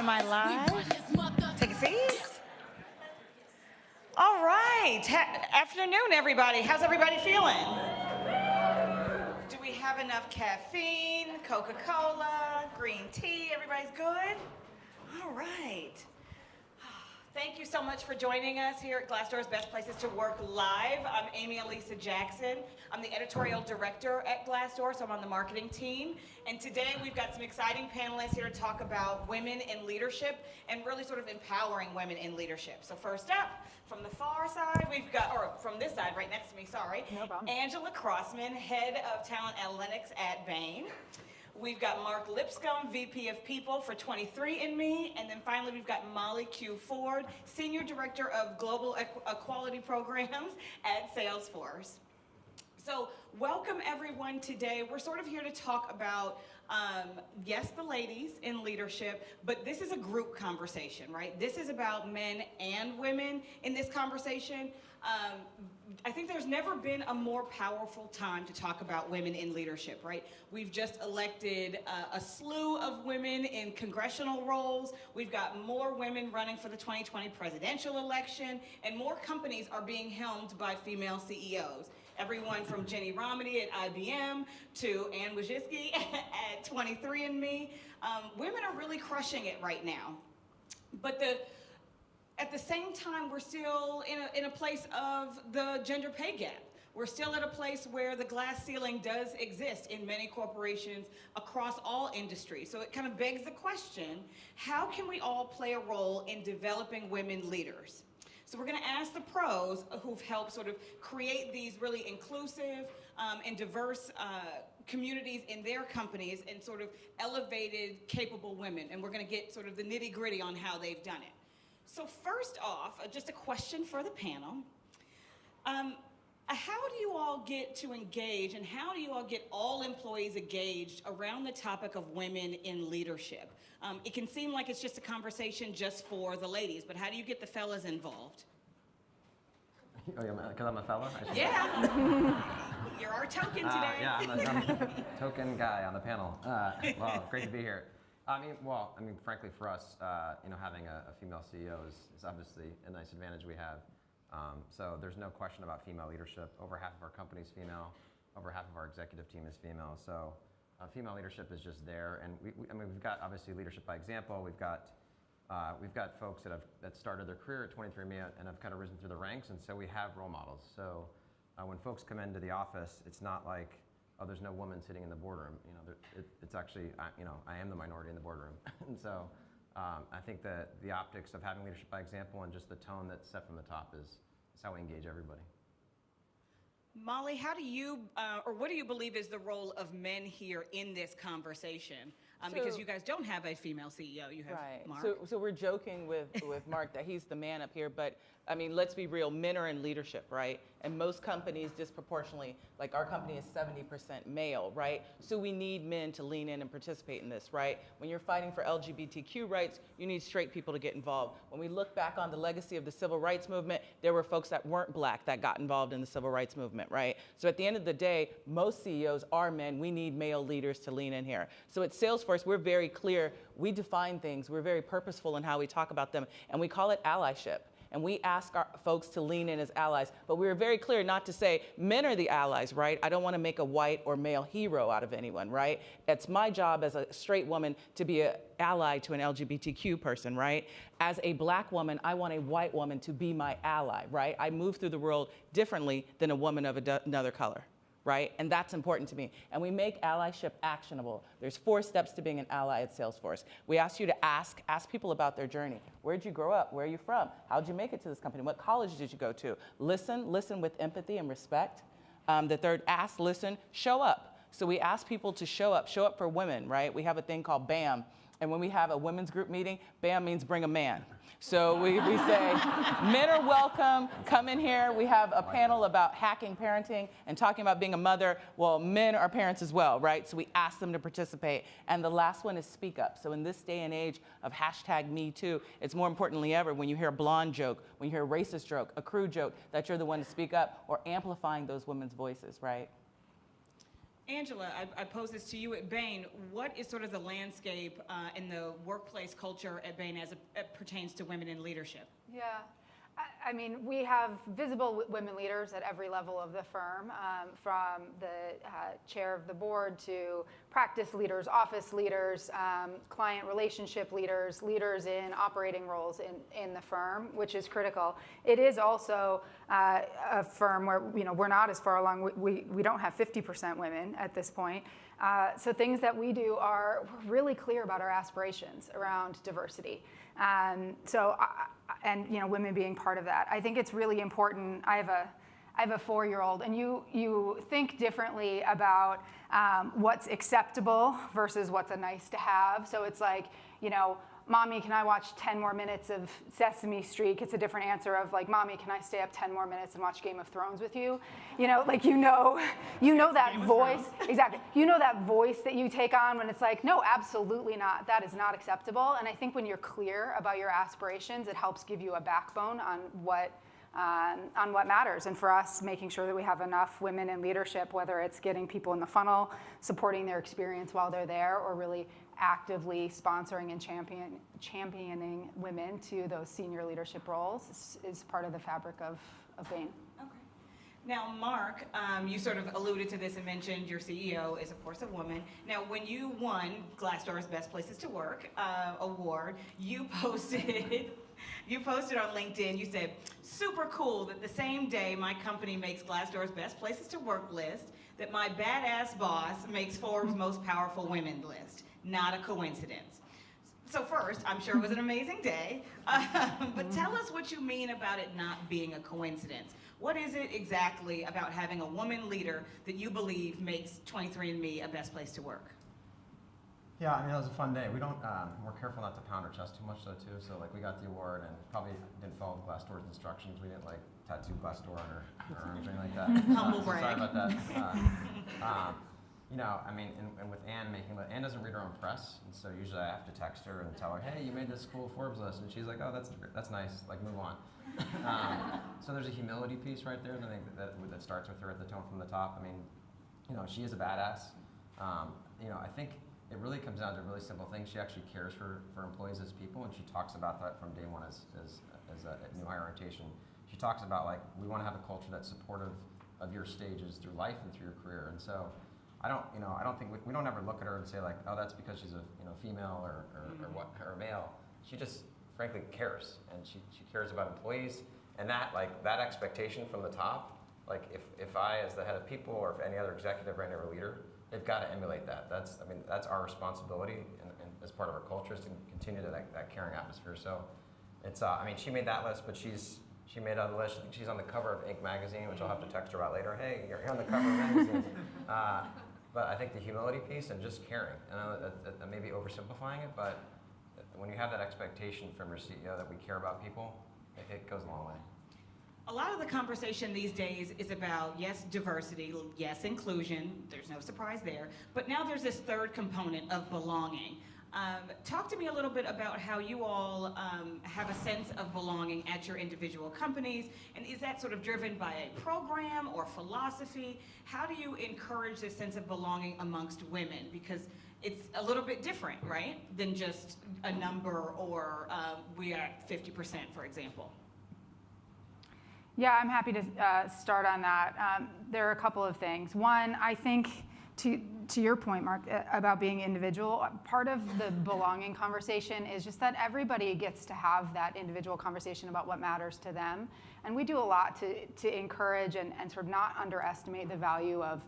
I live? Take a seat. All right. Afternoon, everybody. How's everybody feeling? Do we have enough caffeine, Coca-Cola, green tea? Everybody's good? All right. Thank you so much for joining us here at Glassdoor's Best Places to Work Live. I'm Amy Elisa Jackson. I'm the editorial director at Glassdoor, so I'm on the marketing team. And today we've got some exciting panelists here to talk about women in leadership and really sort of empowering women in leadership. So first up, from the far side, we've got, or from this side, right next to me, sorry, No problem. Angela Crossman, head of talent analytics at Bain. We've got Mark Lipscomb, VP of People for 23andMe. And then finally, we've got Molly Q. Ford, Senior Director of Global Equality Programs at Salesforce. So welcome everyone today. We're sort of here to talk about, yes, the ladies in leadership, but this is a group conversation, right? This is about men and women in this conversation. I think there's never been a more powerful time to talk about women in leadership, right? We've just elected a slew of women in congressional roles. We've got more women running for the 2020 presidential election, and more companies are being helmed by female CEOs. Everyone from Jenny Romney at IBM to Ann Wojcicki at 23andMe. Women are really crushing it right now. But at the same time, we're still in a place of the gender pay gap. We're still at a place where the glass ceiling does exist in many corporations across all industries. So it kind of begs the question, how can we all play a role in developing women leaders? So we're going to ask the pros who've helped sort of create these really inclusive and diverse communities in their companies and sort of elevated, capable women. And we're going to get sort of the nitty-gritty on how they've done it. So first off, just a question for the panel. How do you all get to engage and how do you all get all employees engaged around the topic of women in leadership? It can seem like it's just a conversation just for the ladies, but how do you get the fellas involved? Oh, because I'm a fella? Yeah. You're our token today. Yeah, I'm a token guy on the panel. Well, great to be here. I mean, frankly, for us, having a female CEO is obviously a nice advantage we have. So there's no question about female leadership. Over half of our company is female. Over half of our executive team is female. So female leadership is just there. And we've got obviously leadership by example. We've got folks that started their career at 23andMe and have kind of risen through the ranks. And so we have role models. So when folks come into the office, it's not like, oh, there's no woman sitting in the boardroom. It's actually, I am the minority in the boardroom. And so I think that the optics of having leadership by example and just the tone that's set from the top is how we engage everybody. Molly, how do you, or what do you believe is the role of men here in this conversation? Because you guys don't have a female CEO, you have Mark. So we're joking with Mark that he's the man up here, but I mean, let's be real, men are in leadership, right? And most companies disproportionately, like our company is 70% male, right? So we need men to lean in and participate in this, right? When you're fighting for LGBTQ rights, you need straight people to get involved. When we look back on the legacy of the civil rights movement, there were folks that weren't black that got involved in the civil rights movement, right? So at the end of the day, most CEOs are men. We need male leaders to lean in here. So at Salesforce, we're very clear. We define things. We're very purposeful in how we talk about them, and we call it allyship. And we ask our folks to lean in as allies. But we were very clear not to say men are the allies, right? I don't want to make a white or male hero out of anyone, right? It's my job as a straight woman to be an ally to an LGBTQ person, right? As a black woman, I want a white woman to be my ally, right? I move through the world differently than a woman of another color. Right? And that's important to me. And we make allyship actionable. There's 4 steps to being an ally at Salesforce. We ask you to ask people about their journey. Where'd you grow up? Where are you from? How'd you make it to this company? What college did you go to? Listen with empathy and respect. The third, ask, listen, show up. So we ask people to show up for women, right? We have a thing called BAM. And when we have a women's group meeting, BAM means bring a man. So we say, men are welcome, come in here. We have a panel about hacking parenting and talking about being a mother. Well, men are parents as well, right? So we ask them to participate. And the last one is speak up. So in this day and age of #MeToo, it's more importantly ever when you hear a blonde joke, when you hear a racist joke, a crude joke, that you're the one to speak up or amplifying those women's voices, right? Angela, I pose this to you at Bain. What is sort of the landscape in the workplace culture at Bain as it pertains to women in leadership? Yeah. I mean, we have visible women leaders at every level of the firm, from the chair of the board to practice leaders, office leaders, client relationship leaders, leaders in operating roles in the firm, which is critical. It is also a firm where we're not as far along. We don't have 50% women at this point. So things that we do are really clear about our aspirations around diversity. And women being part of that. I think it's really important. I have a 4-year-old, and you think differently about what's acceptable versus what's a nice to have. So it's like, Mommy, can I watch 10 more minutes of Sesame Street? It's a different answer of like, Mommy, can I stay up 10 more minutes and watch Game of Thrones with you? You know that voice. Exactly. You know that voice that you take on when it's like, no, absolutely not. That is not acceptable. And I think when you're clear about your aspirations, it helps give you a backbone on what matters. And for us, making sure that we have enough women in leadership, whether it's getting people in the funnel, supporting their experience while they're there, or really actively sponsoring and championing women to those senior leadership roles is part of the fabric of Bain. Okay. Now, Mark, you sort of alluded to this and mentioned your CEO is, of course, a woman. Now, when you won Glassdoor's Best Places to Work award, you posted on LinkedIn, you said, super cool that the same day my company makes Glassdoor's Best Places to Work list, that my badass boss makes Forbes' Most Powerful Women list. Not a coincidence. So first, I'm sure it was an amazing day, but tell us what you mean about it not being a coincidence. What is it exactly about having a woman leader that you believe makes 23andMe a best place to work? Yeah, I mean, it was a fun day. We're careful not to pound our chest too much though too. So like we got the award and probably didn't follow Glassdoor's instructions. We didn't like tattoo Glassdoor on or anything like that. Humble brag. Sorry about that. And with Anne Anne doesn't read her own press, and so usually I have to text her and tell her, hey, you made this cool Forbes list, and she's like, oh, that's nice, like move on. So there's a humility piece right there, and I think that starts with her at the tone from the top. I mean, she is a badass. I think it really comes down to a really simple thing. She actually cares for employees as people, and she talks about that from day one as a new hire orientation. She talks about like, we want to have a culture that's supportive of your stages through life and through your career, and so I don't think we don't ever look at her and say like, oh, that's because she's a female or a male. She just frankly cares, and she cares about employees, and that expectation from the top, like if I as the head of people or if any other executive or any other leader, they've got to emulate that. That's our responsibility and as part of our culture is to continue that caring atmosphere. So it's she made that list, but she made other lists. I think she's on the cover of Inc. magazine, which I'll have to text her about later. Hey, you're on the cover of magazine. But I think the humility piece and just caring, and I may be oversimplifying it, but when you have that expectation from your CEO that we care about people, it goes a long way. A lot of the conversation these days is about, yes, diversity, yes, inclusion, there's no surprise there, but now there's this third component of belonging. Talk to me a little bit about how you all have a sense of belonging at your individual companies, and is that sort of driven by a program or philosophy? How do you encourage this sense of belonging amongst women? Because it's a little bit different, right, than just a number or we are at 50%, for example. Yeah, I'm happy to start on that. There are a couple of things. One, I think to your point, Mark, about being individual, part of the belonging conversation is just that everybody gets to have that individual conversation about what matters to them. And we do a lot to encourage and sort of not underestimate the value of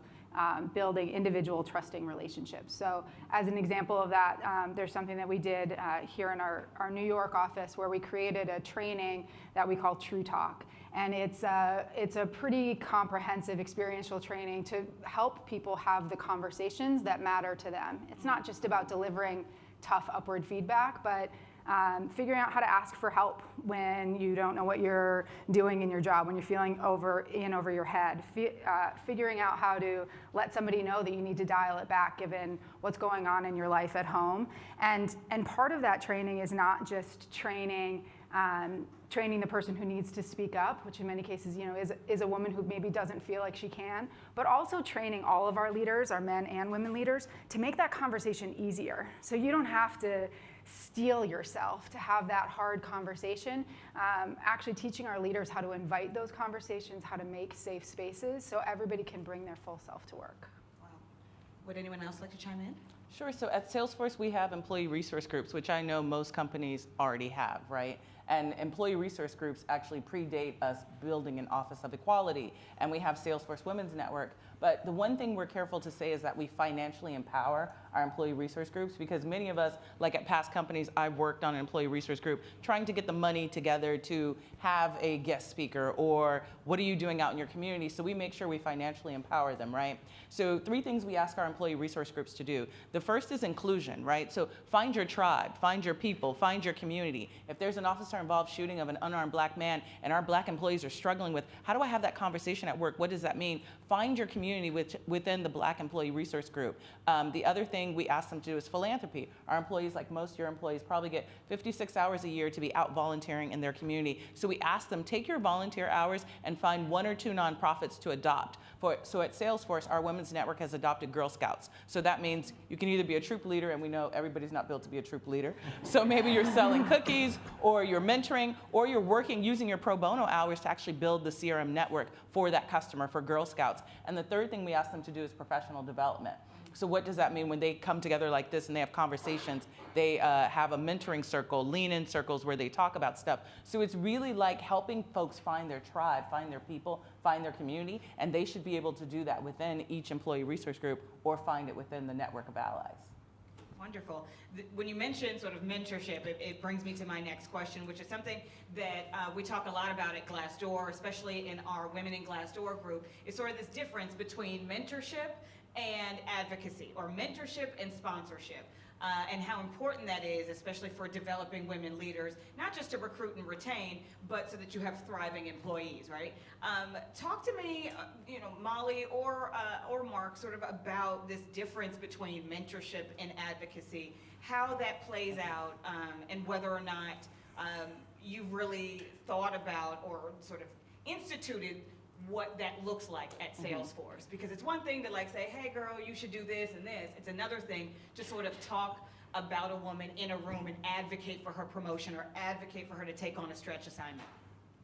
building individual trusting relationships. So as an example of that, there's something that we did here in our New York office where we created a training that we call True Talk. And it's a pretty comprehensive experiential training to help people have the conversations that matter to them. It's not just about delivering tough upward feedback, but figuring out how to ask for help when you don't know what you're doing in your job, when you're feeling over your head, figuring out how to let somebody know that you need to dial it back given what's going on in your life at home. And part of that training is not just training training the person who needs to speak up, which in many cases, is a woman who maybe doesn't feel like she can, but also training all of our leaders, our men and women leaders, to make that conversation easier. So you don't have to steel yourself to have that hard conversation. Actually teaching our leaders how to invite those conversations, how to make safe spaces so everybody can bring their full self to work. Wow. Would anyone else like to chime in? Sure. So at Salesforce, we have employee resource groups, which I know most companies already have, right? And employee resource groups actually predate us building an Office of Equality, and we have Salesforce Women's Network. But the one thing we're careful to say is that we financially empower our employee resource groups, because many of us, like at past companies, I've worked on an employee resource group trying to get the money together to have a guest speaker, or what are you doing out in your community? So we make sure we financially empower them, right? So 3 things we ask our employee resource groups to do. The first is inclusion, right? So find your tribe, find your people, find your community. If there's an officer-involved shooting of an unarmed black man and our black employees are struggling with, how do I have that conversation at work? What does that mean? Find your community within the Black Employee Resource Group. The other thing we ask them to do is philanthropy. Our employees, like most of your employees, probably get 56 hours a year to be out volunteering in their community. So we ask them, take your volunteer hours and find 1 or 2 nonprofits to adopt. So at Salesforce, our Women's Network has adopted Girl Scouts. So that means you can either be a troop leader, and we know everybody's not built to be a troop leader. So maybe you're selling cookies, or you're mentoring, or you're working using your pro bono hours to actually build the CRM network for that customer, for Girl Scouts. And the third thing we ask them to do is professional development. So what does that mean when they come together like this and they have conversations? They have a mentoring circle, lean-in circles where they talk about stuff. So it's really like helping folks find their tribe, find their people, find their community, and they should be able to do that within each employee resource group or find it within the network of allies. Wonderful. When you mention sort of mentorship, it brings me to my next question, which is something that we talk a lot about at Glassdoor, especially in our Women in Glassdoor group, is sort of this difference between mentorship and advocacy, or mentorship and sponsorship, and how important that is, especially for developing women leaders, not just to recruit and retain, but so that you have thriving employees, right? Talk to me, Molly or Mark, sort of about this difference between mentorship and advocacy, how that plays out, and whether or not you've really thought about or sort of instituted what that looks like at Salesforce. Because it's one thing to say, hey girl, you should do this and this. It's another thing to sort of talk about a woman in a room and advocate for her promotion or advocate for her to take on a stretch assignment.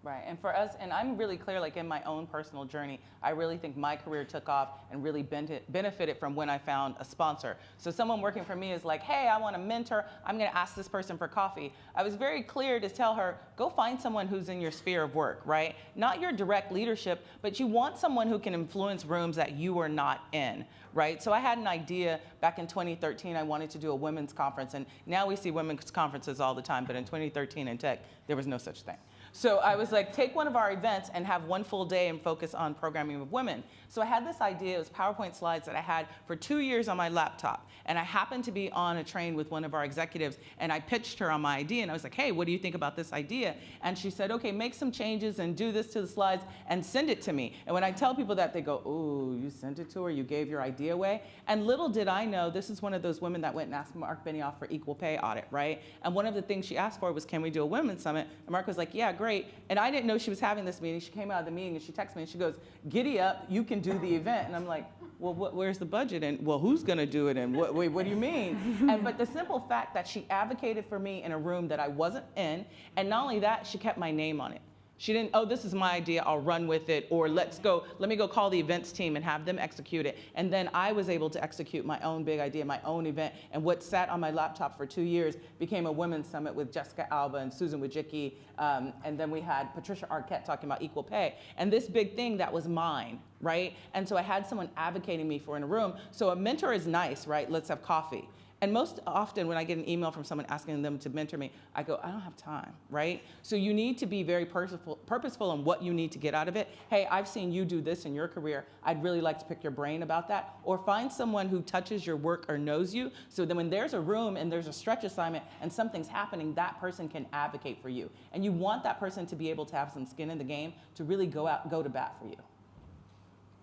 Right, and for us, and I'm really clear, in my own personal journey, I really think my career took off and really benefited from when I found a sponsor. So someone working for me is like, hey, I want a mentor, I'm gonna ask this person for coffee. I was very clear to tell her, go find someone who's in your sphere of work, right? Not your direct leadership, but you want someone who can influence rooms that you are not in, right? So I had an idea back in 2013, I wanted to do a women's conference, and now we see women's conferences all the time, but in 2013 in tech, there was no such thing. So I was like, take one of our events and have one full day and focus on programming with women. So I had this idea, it was PowerPoint slides that I had for 2 years on my laptop. And I happened to be on a train with one of our executives, and I pitched her on my idea, and I was like, hey, what do you think about this idea? And she said, okay, make some changes and do this to the slides and send it to me. And when I tell people that, they go, ooh, you sent it to her, you gave your idea away? And little did I know, this is one of those women that went and asked Mark Benioff for equal pay audit, right? And one of the things she asked for was, can we do a women's summit? And Mark was like, yeah, great. And I didn't know she was having this meeting. She came out of the meeting and she texted me and she goes, giddy up, you can do the event. And I'm like, well, where's the budget? And well, who's gonna do it? And what do you mean? But the simple fact that she advocated for me in a room that I wasn't in, and not only that, she kept my name on it. She didn't, oh, this is my idea, I'll run with it, or let me go call the events team and have them execute it. And then I was able to execute my own big idea, my own event, and what sat on my laptop for 2 years became a women's summit with Jessica Alba and Susan Wojcicki, and then we had Patricia Arquette talking about equal pay. And this big thing that was mine, right? And so I had someone advocating me for in a room. So a mentor is nice, right? Let's have coffee. And most often when I get an email from someone asking them to mentor me, I go, I don't have time, right? So you need to be very purposeful in what you need to get out of it. Hey, I've seen you do this in your career. I'd really like to pick your brain about that. Or find someone who touches your work or knows you, so then when there's a room and there's a stretch assignment and something's happening, that person can advocate for you. And you want that person to be able to have some skin in the game to really go to bat for you.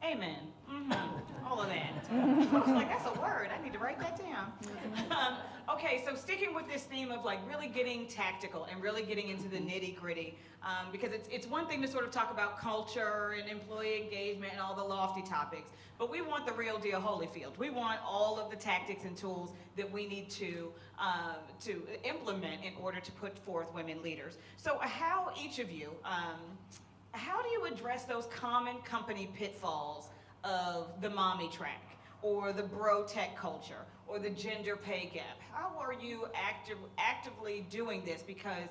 Amen. All of that. I was like, that's a word. I need to write that down. Okay, so sticking with this theme of like really getting tactical and really getting into the nitty gritty, because it's one thing to sort of talk about culture and employee engagement and all the lofty topics, but we want the real deal Holyfield. We want all of the tactics and tools that we need to implement in order to put forth women leaders. So how each of you, how do you address those common company pitfalls of the mommy track or the bro tech culture or the gender pay gap? How are you actively doing this? Because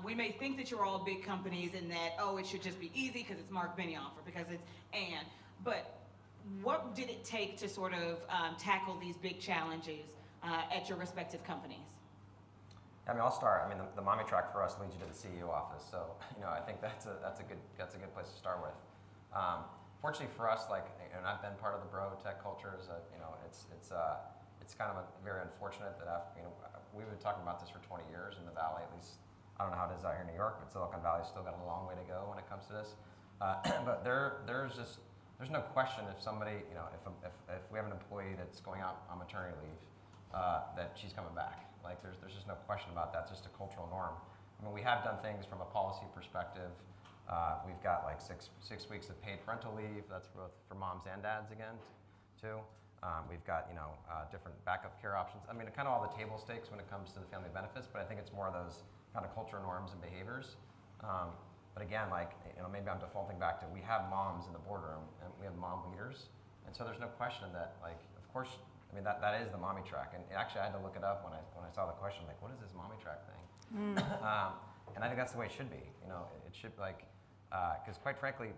we may think that you're all big companies and that, oh, it should just be easy because it's Mark Benioff or because it's Ann. But what did it take to sort of tackle these big challenges at your respective companies? I mean, I'll start. I mean, the mommy track for us leads you to the CEO office, so I think that's a good place to start with. Fortunately for us, and I've been part of the bro tech cultures. It's kind of very unfortunate that we've been talking about this for 20 years in the Valley. At least I don't know how it is out here in New York, but Silicon Valley's still got a long way to go when it comes to this. But there's no question if somebody, if we have an employee that's going out on maternity leave, that she's coming back. Like there's just no question about that. It's just a cultural norm. I mean, we have done things from a policy perspective. We've got like six weeks of paid parental leave. That's both for moms and dads again, too. We've got different backup care options. I mean, kind of all the table stakes when it comes to the family benefits, but I think it's more of those kind of cultural norms and behaviors. But again, maybe I'm defaulting back to we have moms in the boardroom and we have mom leaders, and so there's no question that of course. I mean, that is the mommy track, and actually I had to look it up when I saw the question, like, what is this mommy track thing? And I think that's the way it should be. It should because quite frankly,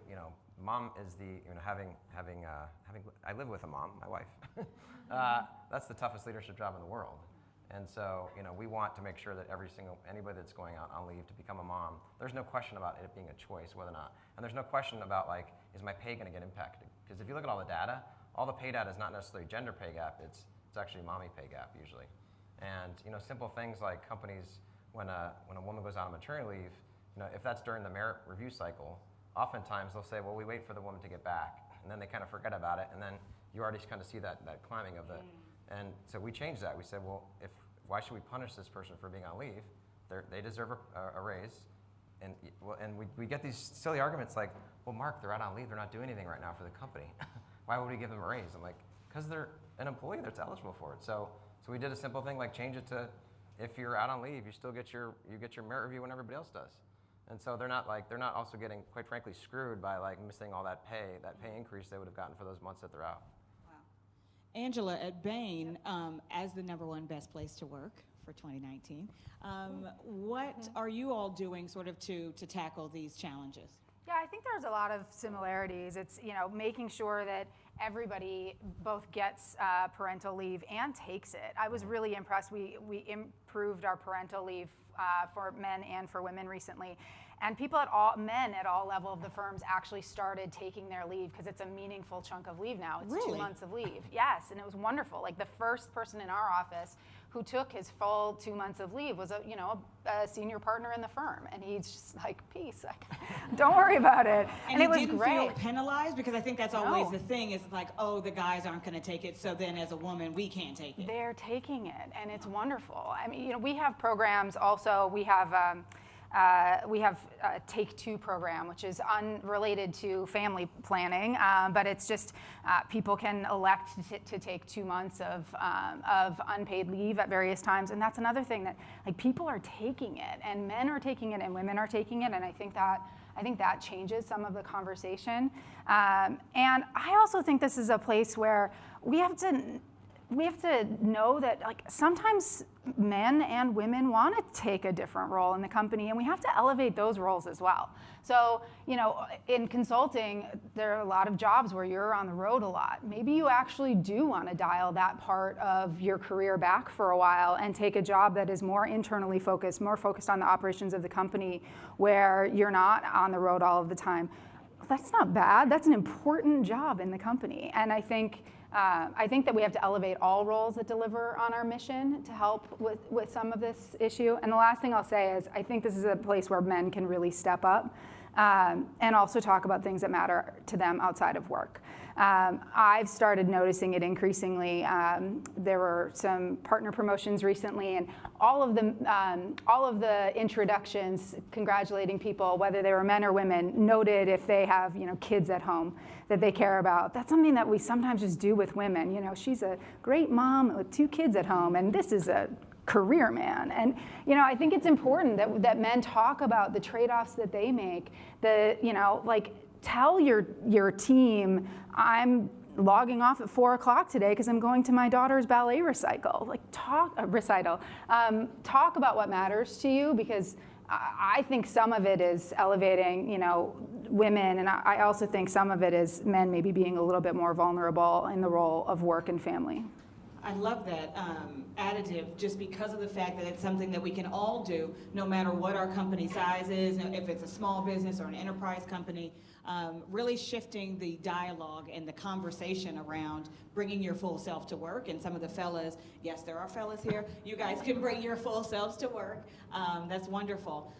mom is having I live with a mom, my wife. That's the toughest leadership job in the world, and so we want to make sure that anybody that's going out on leave to become a mom, there's no question about it being a choice whether or not, and there's no question about is my pay going to get impacted? Because if you look at all the data. All the pay data is not necessarily gender pay gap, it's actually mommy pay gap usually. And simple things like companies, when a woman goes out on maternity leave, if that's during the merit review cycle, oftentimes they'll say, well, we wait for the woman to get back, and then they kind of forget about it, and then you already kind of see that climbing of the, and so we changed that. We said, well, why should we punish this person for being on leave? They deserve a raise, and we get these silly arguments like, well, Mark, they're out on leave, they're not doing anything right now for the company. Why would we give them a raise? I'm like, because they're an employee that's eligible for it. So we did a simple thing like change it to, if you're out on leave, you still get your merit review when everybody else does. And so they're not also getting, quite frankly, screwed by missing all that pay increase they would have gotten for those months that they're out. Wow. Angela, at Bain, as the #1 best place to work for 2019, what are you all doing sort of to tackle these challenges? Yeah, I think there's a lot of similarities. It's making sure that everybody both gets parental leave and takes it. I was really impressed. We improved our parental leave for men and for women recently, and men at all level of the firms actually started taking their leave because it's a meaningful chunk of leave now. It's Really? 2 months of leave. Yes, and it was wonderful. Like the first person in our office who took his full 2 months of leave was a senior partner in the firm, and he's just like, peace, don't worry about it. And it was didn't great. feel penalized, because I think that's always No. the thing is like, oh, the guys aren't going to take it, so then as a woman we can't take it. They're taking it, and it's wonderful. I mean, we have programs also. We have a Take Two program, which is unrelated to family planning, but it's just people can elect to take 2 months of unpaid leave at various times, and that's another thing that people are taking it, and men are taking it, and women are taking it, and I think that changes some of the conversation. And I also think this is a place where we have to know that sometimes men and women want to take a different role in the company, and we have to elevate those roles as well. So, in consulting, there are a lot of jobs where you're on the road a lot. Maybe you actually do want to dial that part of your career back for a while and take a job that is more internally focused, more focused on the operations of the company, where you're not on the road all of the time. That's not bad. That's an important job in the company, and I think that we have to elevate all roles that deliver on our mission to help with some of this issue. And the last thing I'll say is I think this is a place where men can really step up. and also talk about things that matter to them outside of work. I've started noticing it increasingly. There were some partner promotions recently, and all of the introductions congratulating people, whether they were men or women, noted if they have kids at home that they care about. That's something that we sometimes just do with women. She's a great mom with 2 kids at home, and this is a career man. And I think it's important that men talk about the trade-offs that they make. Tell your team, I'm logging off at 4 o'clock today because I'm going to my daughter's ballet recital. Talk about what matters to you, because I think some of it is elevating, women, and I also think some of it is men maybe being a little bit more vulnerable in the role of work and family. I love that additive, just because of the fact that it's something that we can all do, no matter what our company size is, if it's a small business or an enterprise company. Really shifting the dialogue and the conversation around bringing your full self to work. And some of the fellas, yes, there are fellas here, you guys can bring your full selves to work. That's wonderful.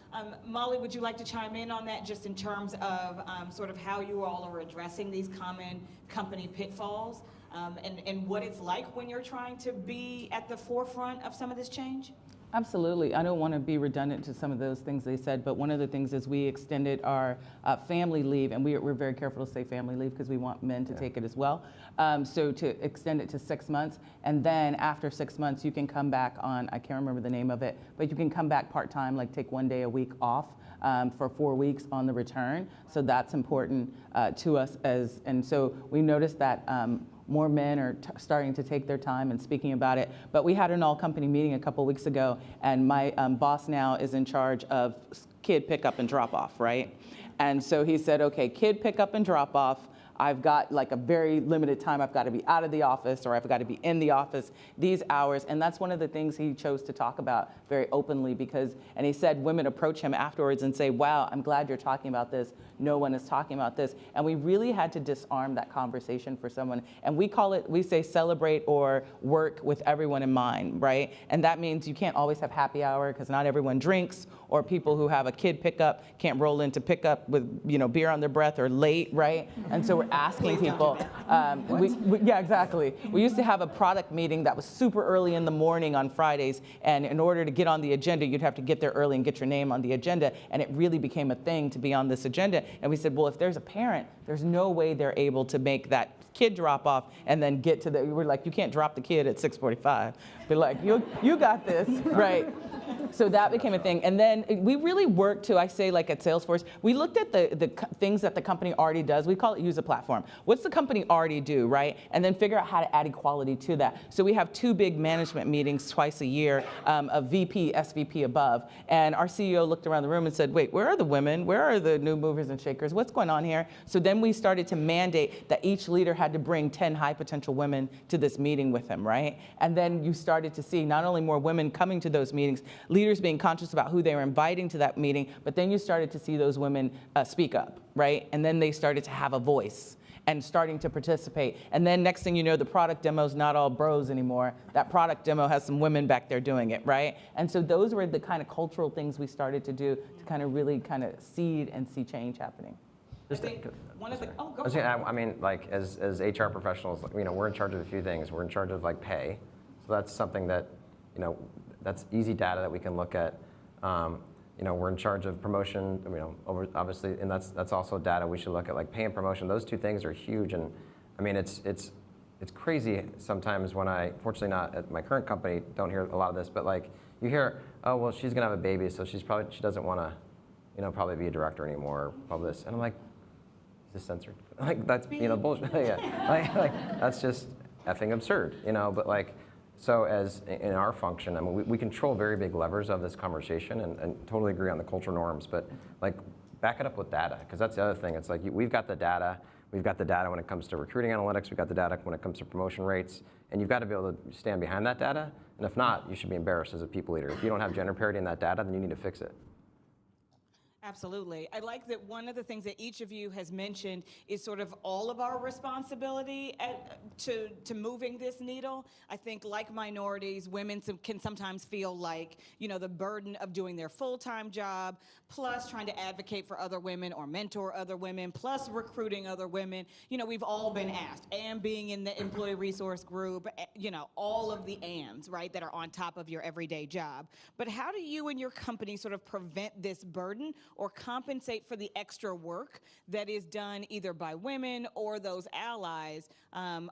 Molly, would you like to chime in on that, just in terms of sort of how you all are addressing these common company pitfalls, and what it's like when you're trying to be at the forefront of some of this change? Absolutely. I don't want to be redundant to some of those things they said, but one of the things is we extended our family leave, and we're very careful to say family leave because we want men to take it as well. So to extend it to 6 months, and then after 6 months, you can come back on, I can't remember the name of it, but you can come back part-time, like take 1 day a week off for 4 weeks on the return. So that's important to us and so we noticed that more men are starting to take their time and speaking about it. But we had an all-company meeting a couple weeks ago, and my boss now is in charge of kid pickup and drop-off, right? And so he said, okay, kid pickup and drop-off, I've got like a very limited time. I've got to be out of the office, or I've got to be in the office these hours. And that's one of the things he chose to talk about very openly, and he said women approach him afterwards and say, wow, I'm glad you're talking about this. No one is talking about this. And we really had to disarm that conversation for someone. And we say celebrate or work with everyone in mind, right? And that means you can't always have happy hour because not everyone drinks, or people who have a kid pickup can't roll into pickup with beer on their breath or late, right? And so we're asking people. Yeah, exactly. We used to have a product meeting that was super early in the morning on Fridays, and in order to get on the agenda, you'd have to get there early and get your name on the agenda, and it really became a thing to be on this agenda. And we said, well, if there's a parent, there's no way they're able to make that kid drop off and then get to we're like, you can't drop the kid at 6:45. But like, you got this, right? So that became a thing. And then we really worked to, I say like at Salesforce, we looked at the things that the company already does. We call it use a platform. What's the company already do, right? And then figure out how to add equality to that. So we have 2 big management meetings twice a year of VP, SVP above. And our CEO looked around the room and said, wait, where are the women? Where are the new movers and shakers? What's going on here? So then we started to mandate that each leader had to bring 10 high potential women to this meeting with him, right? And then you started to see not only more women coming to those meetings, leaders being conscious about who they were inviting to that meeting, but then you started to see those women speak up, right? And then they started to have a voice and starting to participate. And then next thing you know, the product demo's not all bros anymore. That product demo has some women back there doing it, right? And so those were the kind of cultural things we started to do to kind of really kind of seed and see change happening. I think one of the, go I was for it. gonna add, I mean, like as HR professionals, we're in charge of a few things. We're in charge of like pay, so that's something that, that's easy data that we can look at. We're in charge of promotion, obviously, and that's also data we should look at, like pay and promotion. Those 2 things are huge, and I mean, it's crazy sometimes when fortunately not at my current company, don't hear a lot of this, but like you hear, oh well, she's gonna have a baby, so she doesn't want to, probably be a director anymore, probably this, and I'm like, is this censored? Like that's bullshit. Yeah, like that's just effing absurd, but like. So as in our function, I mean, we control very big levers of this conversation and totally agree on the cultural norms, but like back it up with data, because that's the other thing. It's like we've got the data. We've got the data when it comes to recruiting analytics. We've got the data when it comes to promotion rates. And you've got to be able to stand behind that data. And if not, you should be embarrassed as a people leader. If you don't have gender parity in that data, then you need to fix it. Absolutely. I like that one of the things that each of you has mentioned is sort of all of our responsibility to moving this needle. I think like minorities, women can sometimes feel like, the burden of doing their full-time job, plus trying to advocate for other women or mentor other women, plus recruiting other women. We've all been asked, and being in the employee resource group, all of the ands, right, that are on top of your everyday job. But how do you and your company sort of prevent this burden or compensate for the extra work that is done either by women or those allies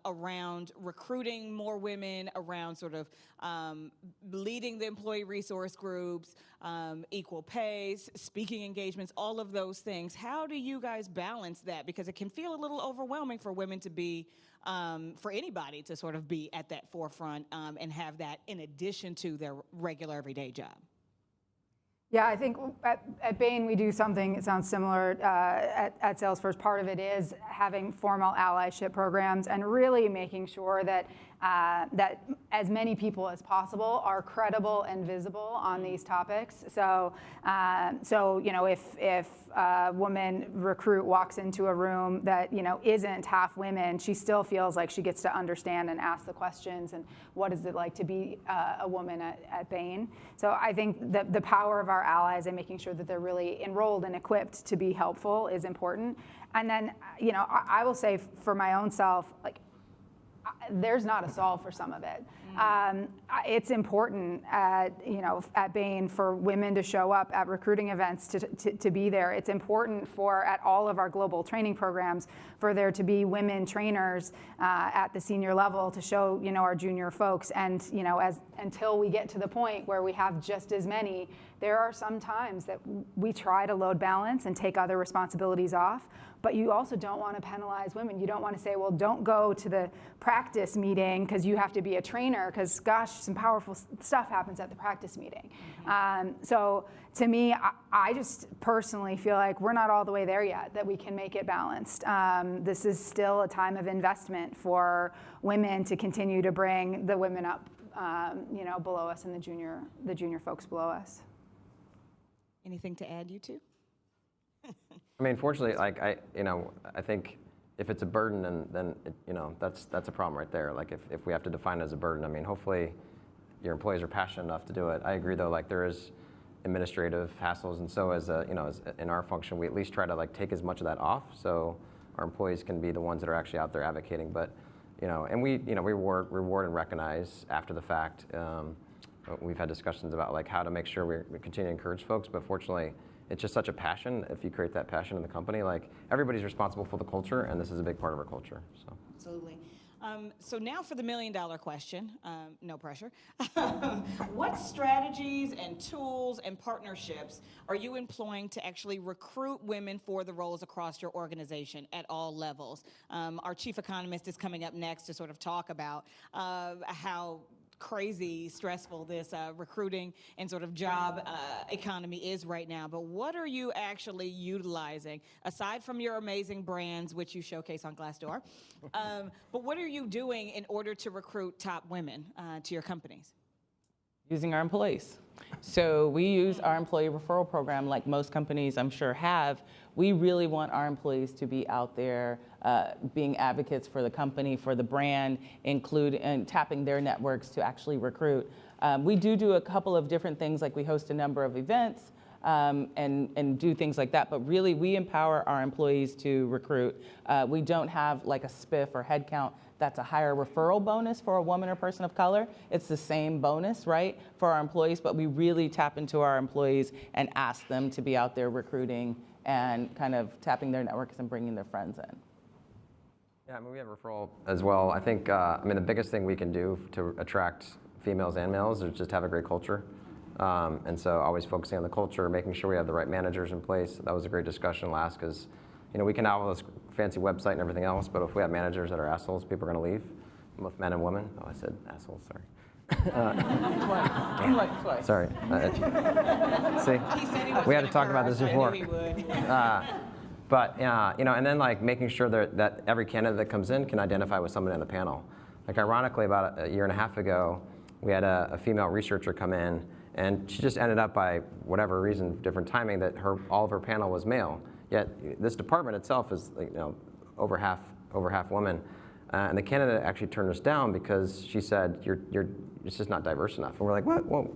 around recruiting more women, around sort of leading the employee resource groups, equal pay, speaking engagements, all of those things? How do you guys balance that? Because it can feel a little overwhelming for women to be, for anybody to sort of be at that forefront and have that in addition to their regular everyday job. Yeah, I think at Bain we do something that sounds similar at Salesforce. Part of it is having formal allyship programs and really making sure that that as many people as possible are credible and visible on these topics. So, if a woman recruit walks into a room that isn't half women, she still feels like she gets to understand and ask the questions and what is it like to be a woman at Bain. So I think that the power of our allies and making sure that they're really enrolled and equipped to be helpful is important. And then I will say for my own self, like, there's not a solve for some of it. It's important at Bain for women to show up at recruiting events to be there. It's important at all of our global training programs for there to be women trainers at the senior level to show our junior folks. And until we get to the point where we have just as many, there are some times that we try to load balance and take other responsibilities off. But you also don't want to penalize women. You don't want to say, well, don't go to the practice meeting because you have to be a trainer because, gosh, some powerful stuff happens at the practice meeting. So to me, I just personally feel like we're not all the way there yet, that we can make it balanced. This is still a time of investment for women to continue to bring the women up, below us and the junior folks below us. Anything to add, you two? I mean, fortunately, like I think if it's a burden, then that's a problem right there. Like if we have to define it as a burden, I mean, hopefully your employees are passionate enough to do it. I agree, though. Like there is administrative hassles, and so as in our function, we at least try to like take as much of that off, so our employees can be the ones that are actually out there advocating. But and we reward and recognize after the fact. We've had discussions about like how to make sure we continue to encourage folks, but fortunately, it's just such a passion. If you create that passion in the company, like everybody's responsible for the culture, and this is a big part of our culture. So Absolutely. So now for the $1 million question, no pressure. What strategies and tools and partnerships are you employing to actually recruit women for the roles across your organization at all levels? Our chief economist is coming up next to sort of talk about how crazy stressful this recruiting and sort of job economy is right now. But what are you actually utilizing, aside from your amazing brands, which you showcase on Glassdoor, but what are you doing in order to recruit top women to your companies? Using our employees. So we use our employee referral program like most companies I'm sure have. We really want our employees to be out there being advocates for the company, for the brand, and tapping their networks to actually recruit. We do a couple of different things, like we host a number of events and do things like that, but really we empower our employees to recruit. We don't have like a spiff or headcount that's a higher referral bonus for a woman or person of color. It's the same bonus, right, for our employees, but we really tap into our employees and ask them to be out there recruiting and kind of tapping their networks and bringing their friends in. yeah, I mean, we have referral as well. I think the biggest thing we can do to attract females and males is just have a great culture. And so always focusing on the culture, making sure we have the right managers in place. That was a great discussion last, because we can have this fancy website and everything else, but if we have managers that are assholes, people are going to leave, both men and women. Oh, I said assholes, sorry. Twice. Sorry. See, He said he was we had gonna to talk about curse. this before. I knew he would. But and then like making sure that every candidate that comes in can identify with somebody on the panel. Like ironically, about a year and a half ago, we had a female researcher come in, and she just ended up, by whatever reason, different timing, that all of her panel was male. Yet this department itself is over half women. And the candidate actually turned us down because she said, it's just not diverse enough. And we're like, what? Whoa.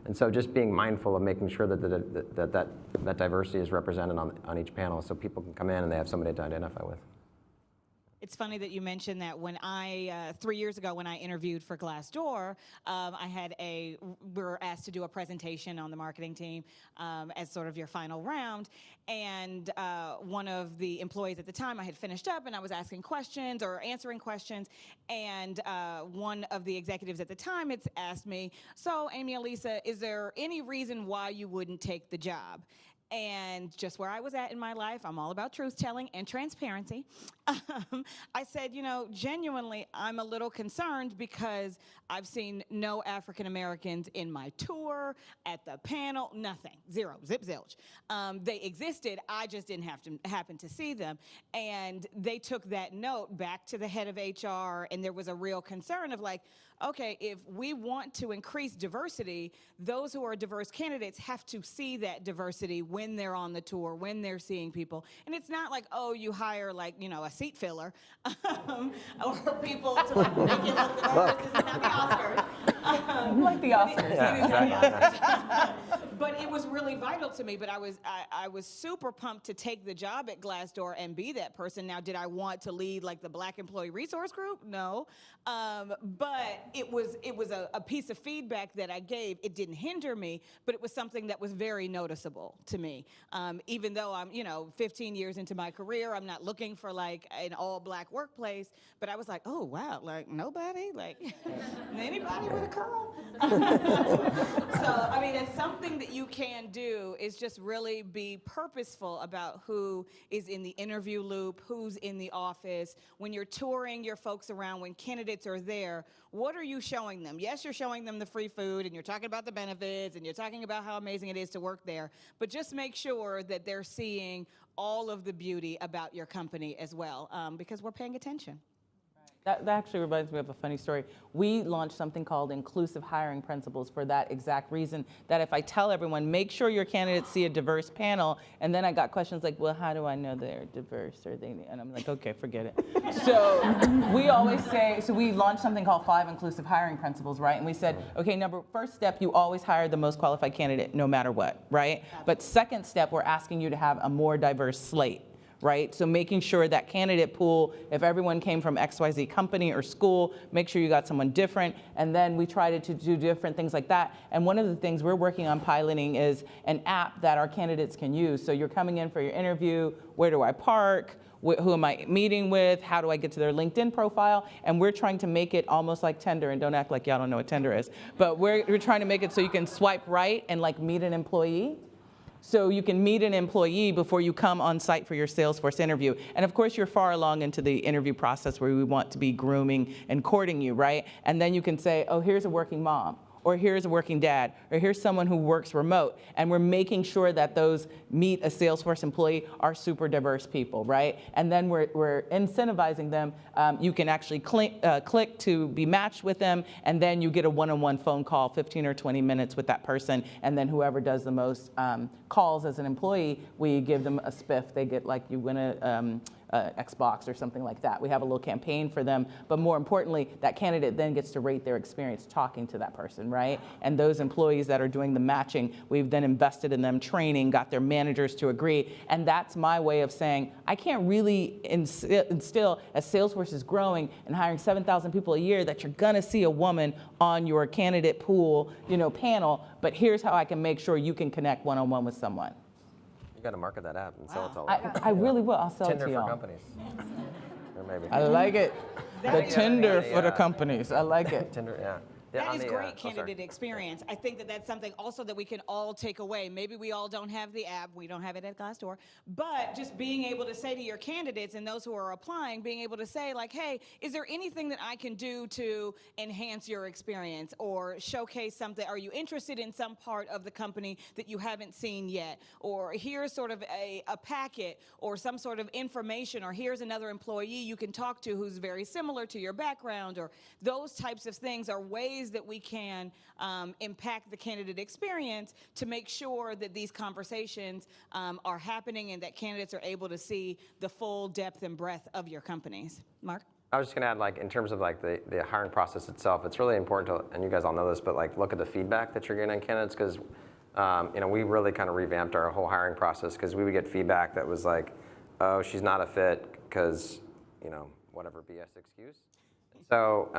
And so just being mindful of making sure that diversity is represented on each panel so people can come in and they have somebody to identify with. It's funny that you mentioned that. When 3 years ago, when I interviewed for Glassdoor, we were asked to do a presentation on the marketing team as sort of your final round. And one of the employees at the time, I had finished up and I was asking questions or answering questions. And one of the executives at the time had asked me, so Amy Elisa, is there any reason why you wouldn't take the job? And just where I was at in my life, I'm all about truth-telling and transparency. I said, genuinely, I'm a little concerned because I've seen no African Americans in my tour, at the panel, nothing, zero, zip zilch. They existed, I just didn't happen to see them. And they took that note back to the head of HR, and there was a real concern of like, okay, if we want to increase diversity, those who are diverse candidates have to see that diversity when they're on the tour, when they're seeing people. And it's not like, oh, you hire a seat filler or people to make it look diverse. This is not the Oscars. Like the Oscars. Yeah, But it was really vital to me. But I was super pumped to take the job at Glassdoor and be that person. Now, did I want to lead like the Black Employee Resource Group? No. But it was a piece of feedback that I gave. It didn't hinder me, but it was something that was very noticeable to me. Even though I'm 15 years into my career, I'm not looking for like an all-Black workplace. But I was like, oh wow, like nobody, like anybody with a curl. So I mean, it's something that you can do is just really be purposeful about who is in the interview loop, who's in the office. When you're touring your folks around, when candidates are there, what are you showing them? Yes, you're showing them the free food and you're talking about the benefits and you're talking about how amazing it is to work there, but just make sure that they're seeing all of the beauty about your company as well, because we're paying attention. That actually reminds me of a funny story. We launched something called Inclusive Hiring Principles for that exact reason, that if I tell everyone, make sure your candidates see a diverse panel, and then I got questions like, well, how do I know they're diverse? And I'm like, okay, forget it. So we always say, so we launched something called 5 Inclusive Hiring Principles, right? And we said, okay, first step, you always hire the most qualified candidate no matter what, right? But second step, we're asking you to have a more diverse slate. Right? So making sure that candidate pool, if everyone came from XYZ company or school, make sure you got someone different. And then we tried to do different things like that. And one of the things we're working on piloting is an app that our candidates can use. So you're coming in for your interview, where do I park? Who am I meeting with? How do I get to their LinkedIn profile? And we're trying to make it almost like Tinder, and don't act like y'all don't know what Tinder is. But we're trying to make it so you can swipe right and like meet an employee. So you can meet an employee before you come on site for your Salesforce interview. And of course, you're far along into the interview process where we want to be grooming and courting you, right? And then you can say, oh, here's a working mom, or here's a working dad, or here's someone who works remote. And we're making sure that those meet a Salesforce employee are super diverse people, right? And then we're incentivizing them. You can actually click to be matched with them, and then you get a one-on-one phone call, 15 or 20 minutes with that person, and then whoever does the most calls as an employee, we give them a spiff. They get like, you win a Xbox or something like that. We have a little campaign for them, but more importantly, that candidate then gets to rate their experience talking to that person, right? And those employees that are doing the matching, we've then invested in them training, got their managers to agree, and that's my way of saying, I can't really instill, as Salesforce is growing and hiring 7,000 people a year, that you're gonna see a woman on your candidate pool, panel, but here's how I can make sure you can connect one-on-one with someone. You got to market that app and sell it to all I really will. I'll sell Tinder it to for y'all. companies. Or maybe. I like it. The is Tinder great. for the Yeah. companies. I like it. Tinder, yeah. That on is the, great sorry. candidate experience. I think that that's something also that we can all take away. Maybe we all don't have the app. We don't have it at Glassdoor. But just being able to say to your candidates and those who are applying, being able to say like, hey, is there anything that I can do to enhance your experience or showcase something? Are you interested in some part of the company that you haven't seen yet? Or here's sort of a packet or some sort of information, or here's another employee you can talk to who's very similar to your background, or those types of things are ways ways that we can impact the candidate experience to make sure that these conversations are happening and that candidates are able to see the full depth and breadth of your companies. Mark? I was just gonna add, like, in terms of like the hiring process itself, it's really important to, and you guys all know this, but like look at the feedback that you're getting on candidates, because we really kind of revamped our whole hiring process, because we would get feedback that was like, oh, she's not a fit because, whatever BS excuse. So,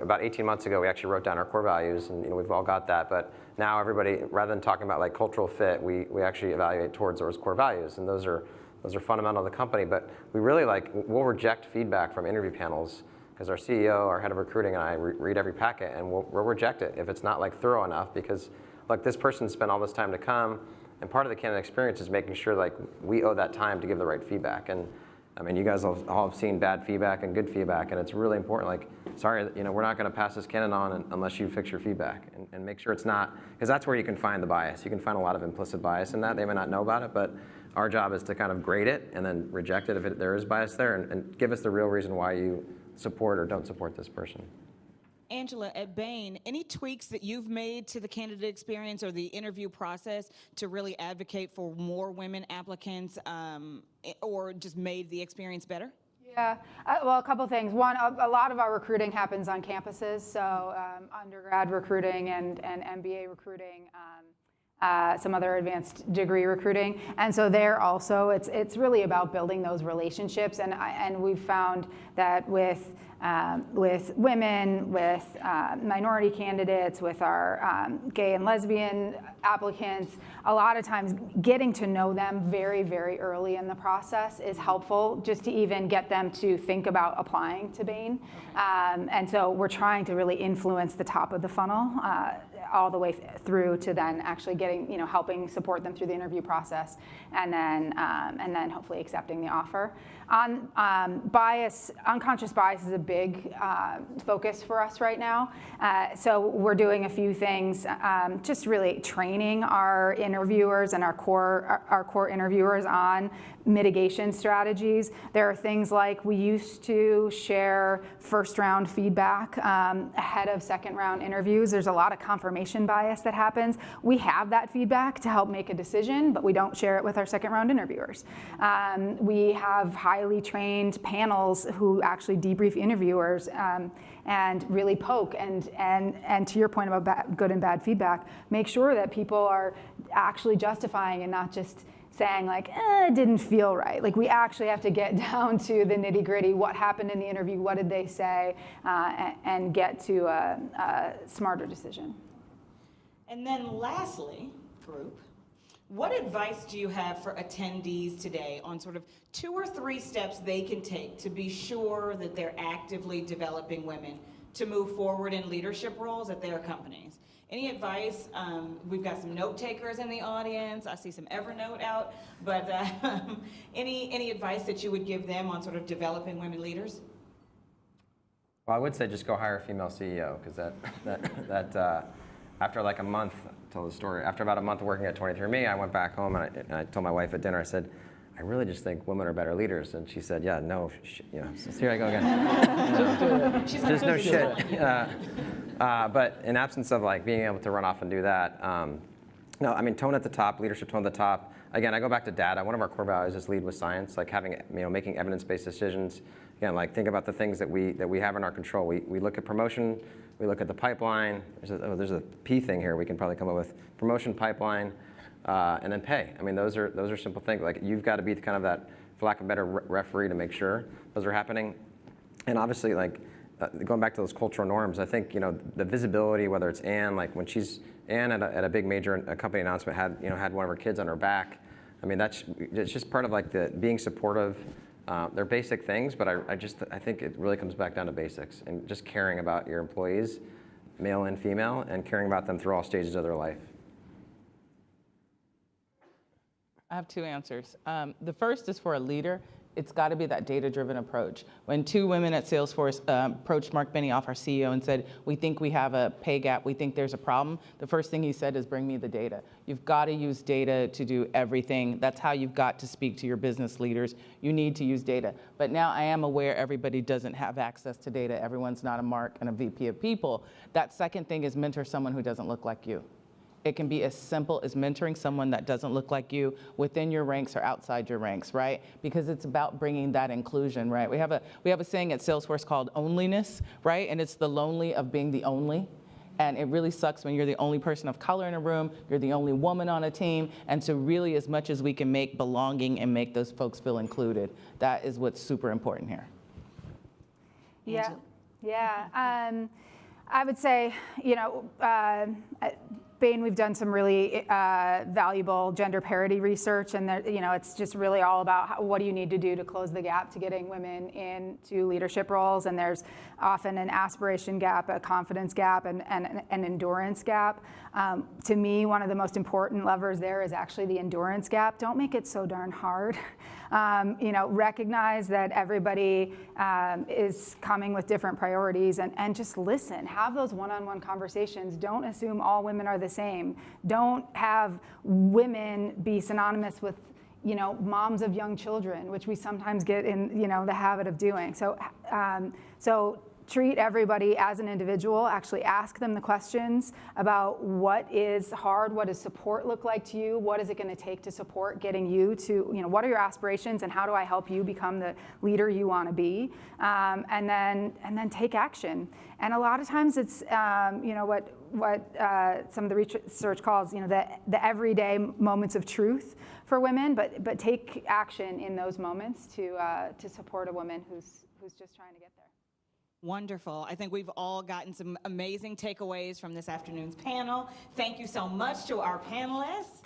about 18 months ago, we actually wrote down our core values, and we've all got that. But now everybody, rather than talking about like cultural fit, we actually evaluate towards those core values, and those are fundamental to the company. But we really we'll reject feedback from interview panels, because our CEO, our head of recruiting, and I read every packet, and we'll reject it if it's not like thorough enough, because like this person spent all this time to come, and part of the candidate experience is making sure like we owe that time to give the right feedback. And I mean, you guys all have seen bad feedback and good feedback, and it's really important. Like, sorry, we're not going to pass this candidate on unless you fix your feedback and make sure it's not, because that's where you can find the bias. You can find a lot of implicit bias in that. They may not know about it, but our job is to kind of grade it and then reject it if there is bias there, and give us the real reason why you support or don't support this person. Angela, at Bain, any tweaks that you've made to the candidate experience or the interview process to really advocate for more women applicants, or just made the experience better? Yeah, well, a couple things. One, a lot of our recruiting happens on campuses, so undergrad recruiting and MBA recruiting, some other advanced degree recruiting, and so there also it's really about building those relationships, and we've found that with women, with minority candidates, with our gay and lesbian applicants, a lot of times getting to know them very, very early in the process is helpful, just to even get them to think about applying to Bain. And so we're trying to really influence the top of the funnel all the way through to then actually getting, helping support them through the interview process, and then hopefully accepting the offer. On bias, unconscious bias is a big focus for us right now. So we're doing a few things, just really training our interviewers and our core interviewers on mitigation strategies. There are things like we used to share first round feedback ahead of second round interviews. There's a lot of confirmation bias that happens. We have that feedback to help make a decision, but we don't share it with our second round interviewers. We have highly trained panels who actually debrief interviewers and really poke and to your point about good and bad feedback, make sure that people are actually justifying and not just saying like, it didn't feel right. Like, we actually have to get down to the nitty gritty, what happened in the interview, what did they say, and get to a smarter decision. And then lastly, group, what advice do you have for attendees today on sort of 2 or 3 steps they can take to be sure that they're actively developing women to move forward in leadership roles at their companies? Any advice? We've got some note takers in the audience. I see some Evernote out, but any advice that you would give them on sort of developing women leaders? Well, I would say just go hire a female CEO, because that after like a month, tell the story. After about a month working at 23andMe, I went back home and I told my wife at dinner, I said, I really just think women are better leaders. And she said, yeah, no, so here I go again. Just no shit. But in absence of like being able to run off and do that, no, I mean, tone at the top, leadership tone at the top. Again, I go back to data. One of our core values is lead with science, like having, making evidence-based decisions. Again, like think about the things that we have in our control. We look at promotion, we look at the pipeline. There's a P thing here we can probably come up with. Promotion, pipeline, and then pay. I mean, those are simple things. Like, you've got to be kind of that, for lack of a better referee, to make sure those are happening. And obviously, like, going back to those cultural norms, I think, the visibility, whether it's Anne, like when Anne at a big major company announcement had one of her kids on her back. I mean, it's just part of like the being supportive. They're basic things, but I think it really comes back down to basics and just caring about your employees, male and female, and caring about them through all stages of their life. I have 2 answers. The first is for a leader. It's got to be that data-driven approach. When 2 women at Salesforce approached Mark Benioff, our CEO, and said, we think we have a pay gap, we think there's a problem, the first thing he said is, bring me the data. You've got to use data to do everything. That's how you've got to speak to your business leaders. You need to use data. But now I am aware everybody doesn't have access to data. Everyone's not a Mark and a VP of people. That second thing is mentor someone who doesn't look like you. It can be as simple as mentoring someone that doesn't look like you within your ranks or outside your ranks, right? Because it's about bringing that inclusion, right? We have a saying at Salesforce called onlyness, right? And it's the lonely of being the only. And it really sucks when you're the only person of color in a room, you're the only woman on a team. And so really, as much as we can make belonging and make those folks feel included, that is what's super important here. Yeah, yeah. I would say, at Bain, we've done some really valuable gender parity research, and it's just really all about what do you need to do to close the gap to getting women into leadership roles. And there's often an aspiration gap, a confidence gap, and an endurance gap. To me, one of the most important levers there is actually the endurance gap. Don't make it so darn hard. Recognize that everybody is coming with different priorities, and just listen. Have those one-on-one conversations. Don't assume all women are the same. Don't have women be synonymous with, moms of young children, which we sometimes get in, the habit of doing. So treat everybody as an individual. Actually ask them the questions about what is hard, what does support look like to you, what is it going to take to support getting you to, what are your aspirations and how do I help you become the leader you want to be, and then take action. And a lot of times it's what some of the research calls the everyday moments of truth for women, but take action in those moments to support a woman who's just trying to get there. Wonderful. I think we've all gotten some amazing takeaways from this afternoon's panel. Thank you so much to our panelists.